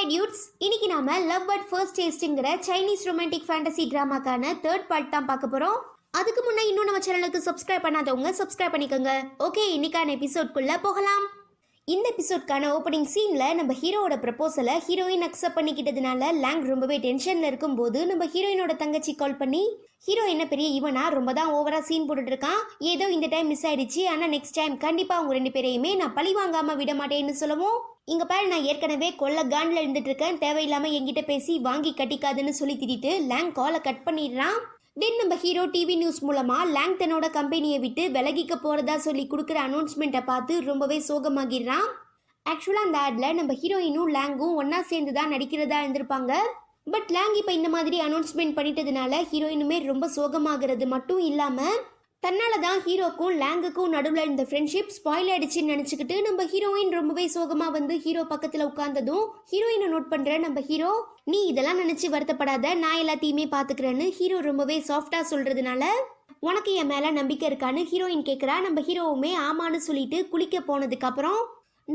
Hi dudes, இன்னைக்கு நாம love at first டேஸ்ட்ங்கிற சைனீஸ் ரொமான்டிக் ஃபேண்டசி டிராமாக்கான தேர்ட் பார்ட் தான் பார்க்க போறோம். அதுக்கு முன்னே இன்னும் நம்ம சேனலுக்கு சப்ஸ்கிரைப் பண்ணாதவங்க சப்ஸ்கிரைப் பண்ணிக்கோங்க. ஓகே, இன்னைக்கான எபிசோட்குள்ள போகலாம். இந்த எபிசோட்கான ஓப்பனிங் சீன்ல நம்ம ஹீரோவோட ப்ரப்போசலை ஹீரோயின் அக்செப்ட் பண்ணிக்கிட்டதுனால லேங் ரொம்பவே டென்ஷன்ல இருக்கும்போது நம்ம ஹீரோயினோட தங்கச்சி கால் பண்ணி, ஹீரோ என்ன பெரிய இவனா ரொம்ப தான் ஓவரா சீன் போட்டுட்டு இருக்கான், ஏதோ இந்த டைம் மிஸ் ஆயிடுச்சு, ஆனா நெக்ஸ்ட் டைம் கண்டிப்பா அவங்க ரெண்டு பேரையுமே நான் பழி வாங்காம விட மாட்டேன்னு சொல்லவும், இங்க பாரு நான் ஏற்கனவே கொல்ல கான்ல இருந்துட்டு இருக்கேன், தேவையில்லாம என்கிட்ட பேசி வாங்கி கட்டிக்காதுன்னு சொல்லி திட்டிட்டு லேங் காலை கட் பண்ணிடுறான். தென் நம்ம ஹீரோ டிவி நியூஸ் மூலமா லேங் தன்னோட கம்பெனியை விட்டு விலகிக்க போறதா சொல்லி கொடுக்குற அனௌன்ஸ்மெண்ட்டை பார்த்து ரொம்பவே சோகமாகிடுறான். ஆக்சுவலா அந்த ஆட்ல நம்ம ஹீரோயினும் லேங்கும் ஒன்னா சேர்ந்து தான் நடிக்கிறதா இருந்திருப்பாங்க. பட் லேங் இப்போ இந்த மாதிரி அனௌன்ஸ்மெண்ட் பண்ணிட்டதுனால ஹீரோயினுமே ரொம்ப சோகமாகிறது மட்டும் இல்லாம தன்னால தான் ஹீரோக்கும் லேங்குக்கும் நடுவில் இருந்த ஃப்ரெண்ட்ஷிப் ஸ்பாயில் ஆயிடுச்சுன்னு நினச்சிக்கிட்டு நம்ம ஹீரோயின் ரொம்பவே சோகமா வந்து ஹீரோ பக்கத்தில் உட்கார்ந்ததும் ஹீரோயினை நோட் பண்ற நம்ம ஹீரோ, நீ இதெல்லாம் நினைச்சு வருத்தப்படாத, நான் எல்லாத்தையுமே பாத்துக்கிறேன்னு ஹீரோ ரொம்பவே சாஃப்டா சொல்றதுனால, உனக்கு என் மேல நம்பிக்கை இருக்கான்னு ஹீரோயின் கேட்குறா. நம்ம ஹீரோவுமே ஆமான்னு சொல்லிட்டு குளிக்க போனதுக்கு அப்புறம்,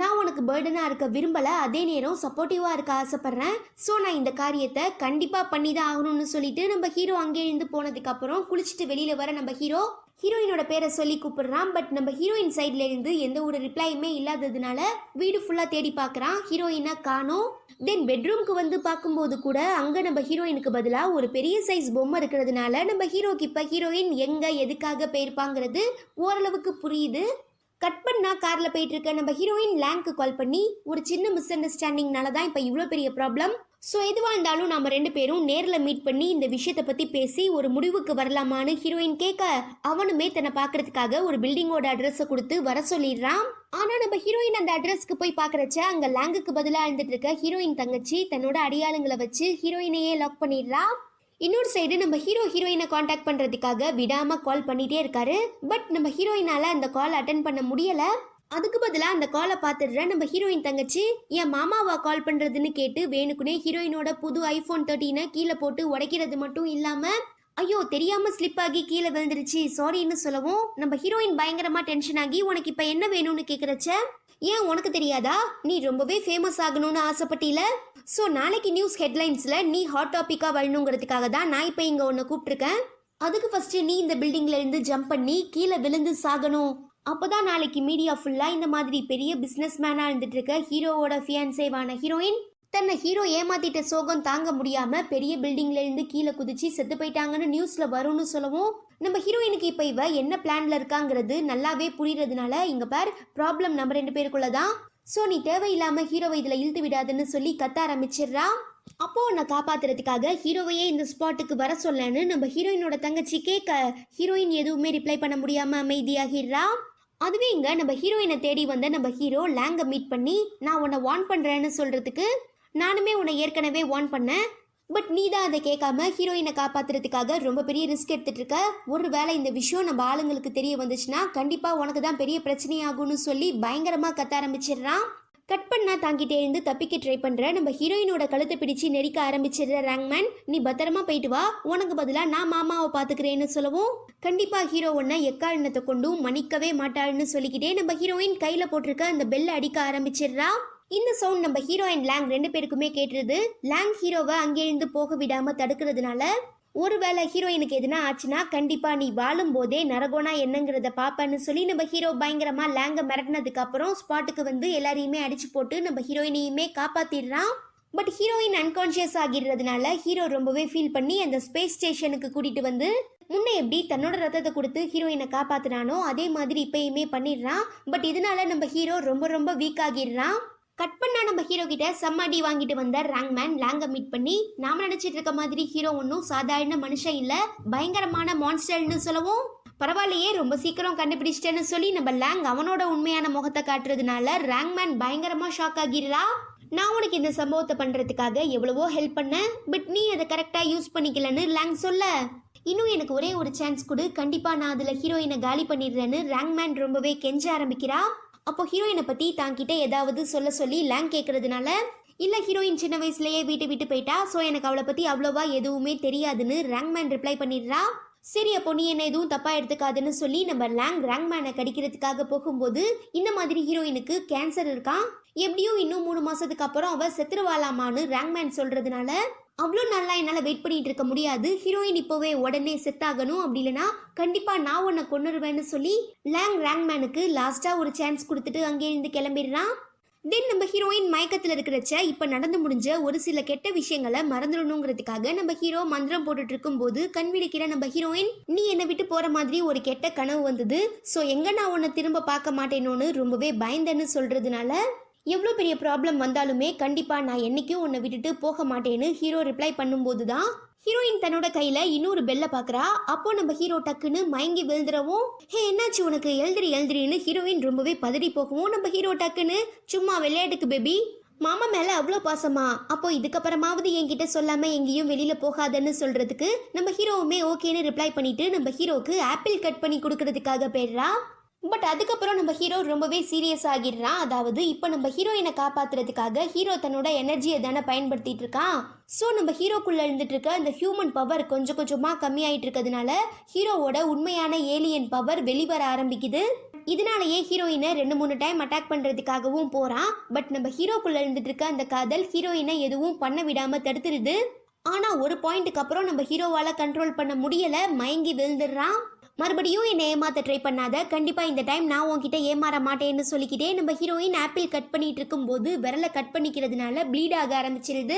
நான் உனக்கு பேர்டனா இருக்க விரும்பல, அதே நேரம் சப்போர்ட்டிவா இருக்க ஆசைப்படுறேன், ஸோ நான் இந்த காரியத்தை கண்டிப்பா பண்ணி தான் ஆகணும்னு சொல்லிட்டு நம்ம ஹீரோ அங்கே இருந்து போனதுக்கு அப்புறம் குளிச்சுட்டு வெளியில வர நம்ம ஹீரோ ஹீரோயினோட பேரை சொல்லி கூப்பிடுறான். பட் நம்ம ஹீரோயின் சைட்ல இருந்து எந்த ஒரு ரிப்ளையுமே இல்லாததுனால வீடு ஃபுல்லா தேடி பார்க்கறான், ஹீரோயினை காணோம். தென் பெட்ரூம்க்கு வந்து பார்க்கும்போது கூட அங்க நம்ம ஹீரோயினுக்கு பதிலா ஒரு பெரிய சைஸ் பொம்மை இருக்கிறதுனால நம்ம ஹீரோக்கு இப்ப ஹீரோயின் எங்க எதுக்காக போயிருப்பாங்கிறது ஓரளவுக்கு புரியுது. கட் பண்ணா கார்ல போயிட்டு இருக்க நம்ம ஹீரோயின் லேங்க்கு கால் பண்ணி, ஒரு சின்ன மிஸ் அண்டர்ஸ்டாண்டிங்னால தான் இப்போ இவ்வளோ பெரிய ப்ராப்ளம், ஸோ எதுவாக இருந்தாலும் நம்ம ரெண்டு பேரும் நேரில் மீட் பண்ணி இந்த விஷயத்தை பற்றி பேசி ஒரு முடிவுக்கு வரலாமான்னு ஹீரோயின் கேட்க, அவனுமே தன்னை பார்க்கறதுக்காக ஒரு பில்டிங்கோட அட்ரஸை கொடுத்து வர சொல்லிடுறான். ஆனால் நம்ம ஹீரோயின் அந்த அட்ரஸ்க்கு போய் பார்க்குறச்ச அங்கே லேங்குக்கு பதிலாக இருந்துட்டு இருக்க ஹீரோயின் தங்கச்சி தன்னோட அடையாளங்களை வச்சு ஹீரோயினையே லாக் பண்ணிடுறா. இன்னொரு சைடு நம்ம ஹீரோயினை காண்டாக்ட் பண்றதுக்காக விடாம கால் பண்ணிட்டே இருக்காரு. பட் நம்ம ஹீரோயினால அந்த கால் அட்டன் பண்ண முடியல. அதுக்கு பதிலாக அந்த காலை பார்த்துடுற நம்ம ஹீரோயின் தங்கச்சி, என் மாமாவா கால் பண்றதுன்னு கேட்டு வேணுக்குனே ஹீரோயினோட புது ஐபோன் 13 கீழே போட்டு உடைக்கிறது மட்டும் இல்லாம, ஐயோ தெரியாம ஸ்லிப் ஆகி கீழே விழுந்துருச்சு சாரின்னு சொல்லவும் நம்ம ஹீரோயின் பயங்கரமா டென்ஷன் ஆகி, உனக்கு இப்ப என்ன வேணும்னு கேக்குறச்ச, ஏன் உனக்கு தெரியாதா, நீ ரொம்பவே ஃபேமஸ் ஆகணும்னு ஆசைப்பட்டீல, ஸோ நாளைக்கு நியூஸ் ஹெட்லைன்ஸ்ல நீ ஹாட் டாபிக்கா வரணுங்கிறதுக்காக தான் நான் இப்போ இங்க உன்னை கூப்பிட்டுருக்கேன். அதுக்கு ஃபர்ஸ்ட் நீ இந்த பில்டிங்ல இருந்து ஜம்ப் பண்ணி கீழே விழுந்து சாகணும், அப்போதான் நாளைக்கு மீடியா ஃபுல்லா இந்த மாதிரி பெரிய பிசினஸ் மேனா இருந்துட்டு இருக்க ஹீரோவோட ஃபியான்சேவான ஹீரோயின் தன்னை ஹீரோ ஏமாத்திட்ட சோகம் தாங்க முடியாம பெரிய பில்டிங்ல இருந்து கீழே குதிச்சு செத்து போயிட்டாங்கன்னு நியூஸ்ல வரும்னு சொல்லவும், நம்ம ஹீரோயினுக்கு இப்ப இவ என்ன பிளான்ல இருக்காங்கிறது நல்லாவே புரியறதுனால, இங்க பார் ப்ராப்ளம் நம்ம ரெண்டு பேருக்குள்ளதான், ஸோ நீ தேவையில்லாம ஹீரோவை இதுல இழுத்து விடாதுன்னு சொல்லி கத்த ஆரம்பிச்சிடுறா. அப்போ உன்னை காப்பாத்துறதுக்காக ஹீரோவையே இந்த ஸ்பாட்டுக்கு வர சொல்லன்னு நம்ம ஹீரோயினோட தங்கச்சி கேட்க, ஹீரோயின் எதுவுமே ரிப்ளை பண்ண முடியாம அமைதியாகிடுறா. அதுவே இங்க நம்ம ஹீரோயினை தேடி வந்த நம்ம ஹீரோ லேங்க மீட் பண்ணி, நான் உன்னை வார்ன் பண்றேன்னு சொல்றதுக்கு, நானுமே உன்னை ஏற்கனவே வார்ன் பண்ணேன், பட் நீ தான் அதை கேட்காம ஹீரோயினை காப்பாத்துறதுக்காக ரொம்ப பெரிய ரிஸ்க் எடுத்துட்டு இருக்க, ஒரு வேளை இந்த விஷயம் நம்ம ஆளுங்களுக்கு தெரிய வந்துச்சுன்னா கண்டிப்பா உனக்கு தான் பெரிய பிரச்சனையாகும்னு சொல்லி பயங்கரமா கத்த ஆரம்பிச்சிடுறான். கட் பண்ணா தாங்கிட்டே இருந்து தப்பிக்க ட்ரை பண்ற நம்ம ஹீரோயினோட கழுத்தை பிடிச்சு நெரிக்க ஆரம்பிச்சிடுற ரேங்மேன், நீ பத்திரமா போயிட்டு வா, உனக்கு பதிலா நான் மாமாவை பாத்துக்கிறேன்னு சொல்லவும், கண்டிப்பா ஹீரோ ஒன்ன எக்காரணத்தை கொண்டும் மன்னிக்கவே மாட்டாள்னு சொல்லிக்கிட்டே நம்ம ஹீரோயின் கையில போட்டிருக்க அந்த பெல்ல அடிக்க ஆரம்பிச்சிடுறா. இந்த சவுண்ட் நம்ம ஹீரோ அண்ட் லேங் ரெண்டு பேருக்குமே கேட்டுருது. லேங் ஹீரோவை அங்கே இருந்து போக விடாம தடுக்கிறதுனால, ஒருவேளை ஹீரோயினுக்கு எதுனா ஆச்சுன்னா கண்டிப்பா நீ வாழும் போதே நரகோனா என்னங்கிறத பாப்பன்னு சொல்லி நம்ம ஹீரோ பயங்கரமா லேங்க மிரட்டினதுக்கு அப்புறம் ஸ்பாட்டுக்கு வந்து எல்லாரையுமே அடிச்சு போட்டு நம்ம ஹீரோயினையுமே காப்பாத்திடுறான். பட் ஹீரோயின் அன்கான்சியஸ் ஆகிடுறதுனால ஹீரோ ரொம்பவே ஃபீல் பண்ணி அந்த ஸ்பேஸ் ஸ்டேஷனுக்கு கூட்டிட்டு வந்து முன்ன எப்படி தன்னோட ரத்தத்தை கொடுத்து ஹீரோயினை காப்பாத்தினானோ அதே மாதிரி இப்பயுமே பண்ணிடுறான். பட் இதனால நம்ம ஹீரோ ரொம்ப ரொம்ப வீக் ஆகிடுறான். கட் பண்ணா நம்ம ஹீரோ கிட்ட செம்மடி வாங்கிட்டு வந்த ரேங்மேன் லேங்க மீட் பண்ணி, நாம நினைச்சிட்டு இருக்க மாதிரி ஹீரோ ஒன்னும் சாதாரண மனுஷன் இல்ல, பயங்கரமான மான்ஸ்டர்னு சொல்லவும், பரவாயில்லையே ரொம்ப சீக்கிரம் கண்டுபிடிச்சிட்டேன்னு சொல்லி நம்ம லேங் அவனோட உண்மையான முகத்தை காட்டுறதுனால ரேங்மேன் பயங்கரமா ஷாக் ஆகிடுறா. நான் உனக்கு இந்த சம்பவத்தை பண்றதுக்காக எவ்வளவோ ஹெல்ப் பண்ணேன், பட் நீ அதை கரெக்டா யூஸ் பண்ணிக்கலன்னு லேங் சொல்ல, இன்னும் எனக்கு ஒரே ஒரு சான்ஸ் கொடு, கண்டிப்பா நான் அதுல ஹீரோயினை காலி பண்ணிடுறேன்னு ரேங்மேன் ரொம்பவே கெஞ்ச ஆரம்பிக்கிறா. அப்போ ஹீரோயினை பத்தி தாங்கிட்ட ஏதாவது சொல்ல சொல்லி லேங் கேட்கறதுனால, இல்ல ஹீரோயின் சின்ன வயசுலயே வீட்டு விட்டு போயிட்டா, ஸோ எனக்கு அவளை பத்தி அவ்வளோவா எதுவுமே தெரியாதுன்னு ரேங்மேன் ரிப்ளை பண்ணிடுறா. சரி அப்போ நீ என்ன எதுவும் தப்பா எடுத்துக்காதுன்னு சொல்லி நம்ம ரேங்க்மேனை கடிக்கிறதுக்காக போகும்போது இந்த மாதிரி ஹீரோயினுக்கு கேன்சர் இருக்கான், எப்படியும் இன்னும் 3 மாசத்துக்கு அப்புறம் அவ செத்துருவாளாமான்னு ரேங்க்மேன் சொல்றதுனால அவ்வளோ நல்லா என்னால் வெயிட் பண்ணிட்டு இருக்க முடியாது, ஹீரோயின் இப்போவே உடனே செத்தாகணும், அப்படி இல்லைனா கண்டிப்பா நான் உன்னை கொன்னுருவேன்னு சொல்லி ரேங்க்மேனுக்கு லாஸ்டா ஒரு சான்ஸ் கொடுத்துட்டு அங்கே இருந்து கிளம்பிடுறான். தென் நம்ம ஹீரோயின் மயக்கத்தில் இருக்கிறச்ச இப்போ நடந்து முடிஞ்ச ஒரு சில கெட்ட விஷயங்களை மறந்துடணுங்கிறதுக்காக நம்ம ஹீரோ மந்திரம் போட்டுட்டு இருக்கும் போது கண் விழிக்கிற நம்ம ஹீரோயின், நீ என்னை விட்டு போற மாதிரி ஒரு கெட்ட கனவு வந்தது, ஸோ எங்க நான் உன்னை திரும்ப பார்க்க மாட்டேனோன்னு ரொம்பவே பயந்தேன்னு சொல்றதுனால எவ்வளோ பெரிய ப்ராப்ளம் வந்தாலுமே கண்டிப்பா நான் என்னைக்கும் உன்னை விட்டுட்டு போக மாட்டேன்னு ஹீரோ ரிப்ளை பண்ணும்போது தான் ஹீரோயின் தன்னோட கையில இன்னொரு பெல்ல பாக்குறா. அப்போ நம்ம ஹீரோ டக்குன்னு மயங்கி விழுந்துறவும், ஹே என்னாச்சு உனக்கு, எழுதிரின்னு ஹீரோயின் ரொம்பவே பதறி போகவும் நம்ம ஹீரோ டக்குன்னு, சும்மா விளையாட்டுக்கு பேபி, மாமா மேல அவ்வளோ பாசமா, அப்போ இதுக்கப்புறமாவது என்கிட்ட சொல்லாம எங்கேயும் வெளியில போகாதன்னு சொல்றதுக்கு நம்ம ஹீரோவுமே ஓகேன்னு ரிப்ளை பண்ணிட்டு நம்ம ஹீரோக்கு ஆப்பிள் கட் பண்ணி கொடுக்கறதுக்காக போயிடுறா. பட் அதுக்கப்புறம் நம்ம ஹீரோ ரொம்பவே சீரியஸ் ஆகிடுறான். அதாவது இப்போ நம்ம ஹீரோயினை காப்பாத்துறதுக்காக ஹீரோ தன்னோட எனர்ஜியை தானே பயன்படுத்திட்டு இருக்கான். ஸோ நம்ம ஹீரோக்குள்ள இருந்துட்டு இருக்க அந்த ஹியூமன் பவர் கொஞ்சம் கொஞ்சமா கம்மியாயிட்டு இருக்கிறதுனால ஹீரோவோட உண்மையான ஏலியன் பவர் வெளிவர ஆரம்பிக்குது. இதனாலேயே ஹீரோயினை 2-3 டைம் அட்டாக் பண்றதுக்காகவும் போறான். பட் நம்ம ஹீரோக்குள்ள இருந்துட்டு இருக்க அந்த காதல் ஹீரோயினை எதுவும் பண்ண விடாம தடுத்துருது. ஆனா ஒரு பாயிண்ட்டுக்கு அப்புறம் நம்ம ஹீரோவால கண்ட்ரோல் பண்ண முடியல, மயங்கி விழுந்துடுறான். மறுபடியும் என்னை ஏமாத்த ட்ரை பண்ணாத, கண்டிப்பா இந்த டைம் நான் உன்கிட்ட ஏமாற மாட்டேன்னு சொல்லிக்கிட்டே நம்ம ஹீரோயின் ஆப்பிள் கட் பண்ணிட்டு இருக்கும் போது விரலை கட் பண்ணிக்கிறதுனால ப்ளீட் ஆக ஆரம்பிச்சிருது.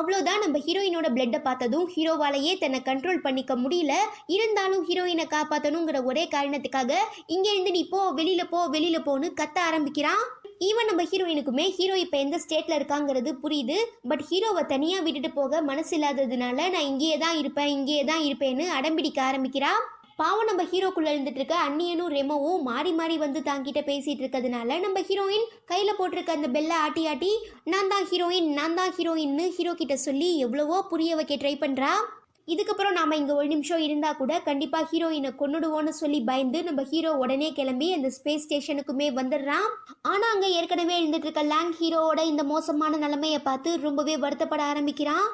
அவ்வளோதான், நம்ம ஹீரோயினோட பிளட்டை பார்த்ததும் ஹீரோவாலேயே தன்னை கண்ட்ரோல் பண்ணிக்க முடியல. இருந்தாலும் ஹீரோயினை காப்பாற்றணுங்கிற ஒரே காரணத்துக்காக இங்கேருந்து நீ போ வெளியில போன்னு கத்த ஆரம்பிக்கிறான். ஈவன் நம்ம ஹீரோயினுக்குமே ஹீரோ இப்போ எந்த ஸ்டேட்ல இருக்காங்கிறது புரியுது. பட் ஹீரோவை தனியாக விட்டுட்டு போக மனசு இல்லாததுனால நான் இங்கேயே தான் இருப்பேன்னு அடம்பிடிக்க ஆரம்பிக்கிறா. பாவம் நம்ம ஹீரோக்குள்ள இருந்துட்டு இருக்க அன்னியனும் ரெமோவும் மாறி மாறி வந்து தாங்கிட்ட பேசிட்டு இருக்கிறதுனால நம்ம ஹீரோயின் கையில போட்டிருக்க அந்த பெல்லை ஆட்டி நான் தான் ஹீரோயின்னு ஹீரோ கிட்ட சொல்லி எவ்வளவோ புரிய வைக்க ட்ரை பண்றா. இதுக்கப்புறம் நாம இங்க ஒரு நிமிஷம் இருந்தா கூட கண்டிப்பா ஹீரோயினை கொன்னுடுவோன்னு சொல்லி பயந்து நம்ம ஹீரோ உடனே கிளம்பி அந்த ஸ்பேஸ் ஸ்டேஷனுக்குமே வந்துடுறான். ஆனா அங்க ஏற்கனவே இருந்துட்டு இருக்க லேங் ஹீரோவோட இந்த மோசமான நிலைமையை பார்த்து ரொம்பவே வருத்தப்பட ஆரம்பிக்கிறான்.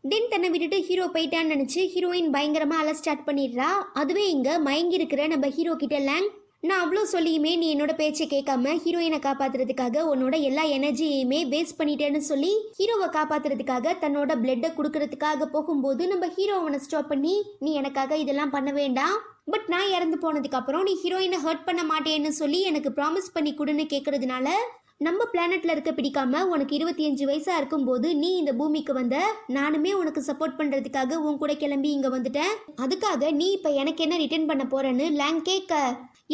தென் தன்னை விட்டுட்டு ஹீரோ போயிட்டான்னு நினைச்சு ஹீரோயின் பயங்கரமா அல ஸ்டார்ட் பண்ணிடுறா. அதுவே இங்க மயங்கி இருக்கிற நம்ம ஹீரோ கிட்ட லேங், நான் அவ்வளோ சொல்லியுமே நீ என்னோட பேச்சை கேட்காம ஹீரோயினை காப்பாத்துறதுக்காக உன்னோட எல்லா எனர்ஜியுமே வேஸ்ட் பண்ணிட்டேன்னு சொல்லி ஹீரோவை காப்பாத்துறதுக்காக தன்னோட பிளட்டை கொடுக்கறதுக்காக போகும்போது நம்ம ஹீரோ அவனை ஸ்டாப் பண்ணி, நீ எனக்காக இதெல்லாம் பண்ண வேண்டாம், பட் நான் இறந்து போனதுக்கு அப்புறம் நீ ஹீரோயினை ஹர்ட் பண்ண மாட்டேன்னு சொல்லி எனக்கு ப்ராமிஸ் பண்ணி கொடுன்னு கேட்கறதுனால நம்ம பிளானட்ல இருக்க பிடிக்காம உனக்கு 25 வயசா இருக்கும்போது நீ இந்த பூமிக்கு வந்த, நானுமே உனக்கு சப்போர்ட் பண்றதுக்காக உன் கூட கிளம்பி இங்க வந்துட்டேன், அதுக்காக நீ இப்ப எனக்கு என்ன ரிட்டர்ன் பண்ண போறேன்னு லேங் கேட்க,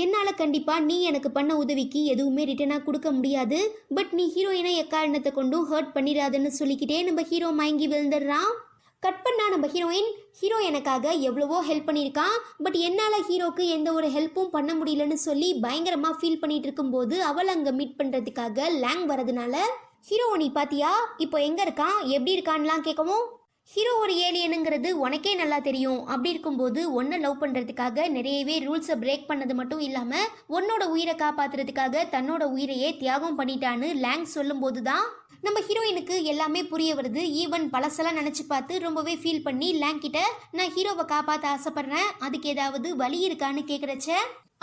என்னால கண்டிப்பா நீ எனக்கு பண்ண உதவிக்கு எதுவுமே ரிட்டர்னா கொடுக்க முடியாது, பட் நீ ஹீரோயினை எக்காரணத்தை கொண்டும் ஹர்ட் பண்ணிடாதுன்னு சொல்லிக்கிட்டே நம்ம ஹீரோ மயங்கி விழுந்துடுறான். கட் பண்ணா நம்ம ஹீரோ எனக்காக எவ்வளவோ ஹெல்ப் பண்ணியிருக்கான், பட் என்னால் ஹீரோக்கு எந்த ஒரு ஹெல்ப்பும் பண்ண முடியலன்னு சொல்லி பயங்கரமாக ஃபீல் பண்ணிட்டு இருக்கும்போது அவளை அங்கே மீட் பண்ணுறதுக்காக லேங் வரதுனால, ஹீரோ நீ பாத்தியா இப்போ எங்கே இருக்கான் எப்படி இருக்கான்லாம் கேட்கவும், ஹீரோ ஒரு ஏலியனுங்கிறது உனக்கே நல்லா தெரியும், அப்படி இருக்கும்போது ஒன்றை லவ் பண்ணுறதுக்காக நிறையவே ரூல்ஸை பிரேக் பண்ணது மட்டும் இல்லாமல் உன்னோட உயிரை காப்பாற்றுறதுக்காக தன்னோட உயிரையே தியாகம் பண்ணிட்டான்னு லேங் சொல்லும்போது தான் நம்ம ஹீரோயினுக்கு எல்லாமே புரிய வருது. ஈவன் பழசெல்லாம் நினச்சி பார்த்து ரொம்பவே ஃபீல் பண்ணி லேங் கிட்ட, நான் ஹீரோவை காப்பாற்ற ஆசைப்படுறேன், அதுக்கு ஏதாவது வழி இருக்கான்னு கேட்குறச்ச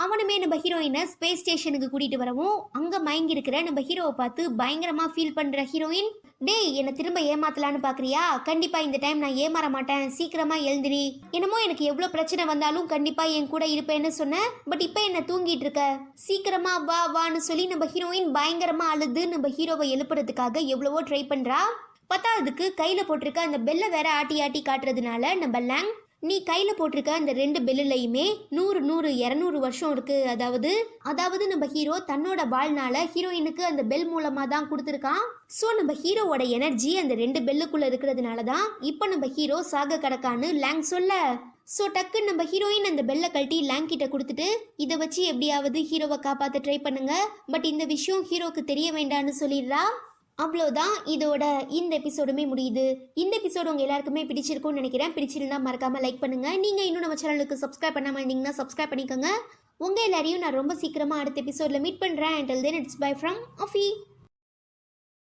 அவனுமே நம்ம ஹீரோயினை ஸ்பேஸ் ஸ்டேஷனுக்கு கூட்டிகிட்டு வரவும் அங்கே மயங்கி இருக்கிற நம்ம ஹீரோவை பார்த்து பயங்கரமாக ஃபீல் பண்ணுற ஹீரோயின், டேய் என்னை திரும்ப ஏமாத்தலான்னு பார்க்குறியா, கண்டிப்பாக இந்த டைம் நான் ஏமாற மாட்டேன், சீக்கிரமாக எழுந்திரி, என்னமோ எனக்கு எவ்வளோ பிரச்சனை வந்தாலும் கண்டிப்பாக என் கூட இருப்பேன்னு சொன்னேன், பட் இப்போ என்ன தூங்கிட்டு இருக்க, சீக்கிரமா வான்னு சொல்லி நம்ம ஹீரோயின் பயங்கரமாக அழுது நம்ம ஹீரோவை எழுப்புறதுக்காக எவ்வளவோ ட்ரை பண்ணுறா. பத்தாவதுக்கு கையில் போட்டிருக்க அந்த பெல்லை வேற ஆட்டி காட்டுறதுனால நம்ம லேங், நீ கையில் போட்டிருக்க அந்த 2 பெல்லுலையுமே 100 வருஷம் இருக்கு, அதாவது நம்ம ஹீரோ தன்னோட வாழ்நாள ஹீரோயினுக்கு அந்த பெல் மூலமாக தான் கொடுத்துருக்கான். ஸோ நம்ம ஹீரோவோட எனர்ஜி அந்த 2 பெல்லுக்குள்ள இருக்கிறதுனால தான் இப்போ நம்ம ஹீரோ சாக கிடக்கான்னு லேங் சொல்ல, ஸோ டக்குன்னு நம்ம ஹீரோயின் அந்த பெல்லை கழட்டி லேங் கிட்ட கொடுத்துட்டு, இதை வச்சு எப்படியாவது ஹீரோவை காப்பாற்ற ட்ரை பண்ணுங்க, பட் இந்த விஷயம் ஹீரோக்கு தெரிய வேண்டான்னு சொல்லிடுறா. அவ்வளோதான், இதோட இந்த எபிசோடுமே முடியுது. இந்த எபிசோடு உங்கள் எல்லாருக்குமே பிடிச்சிருக்கும்னு நினைக்கிறேன். பிடிச்சிருந்தா மறக்காமல் லைக் பண்ணுங்கள். நீங்கள் இன்னும் நம்ம சேனலுக்கு சப்ஸ்கிரைப் பண்ணாமல் இருந்தீங்கன்னா சப்ஸ்கிரைப் பண்ணிக்கோங்க. உங்கள் எல்லாரையும் நான் ரொம்ப சீக்கிரமாக அடுத்த எபிசோடில் மீட் பண்ணுறேன். until then it's bye from Afi.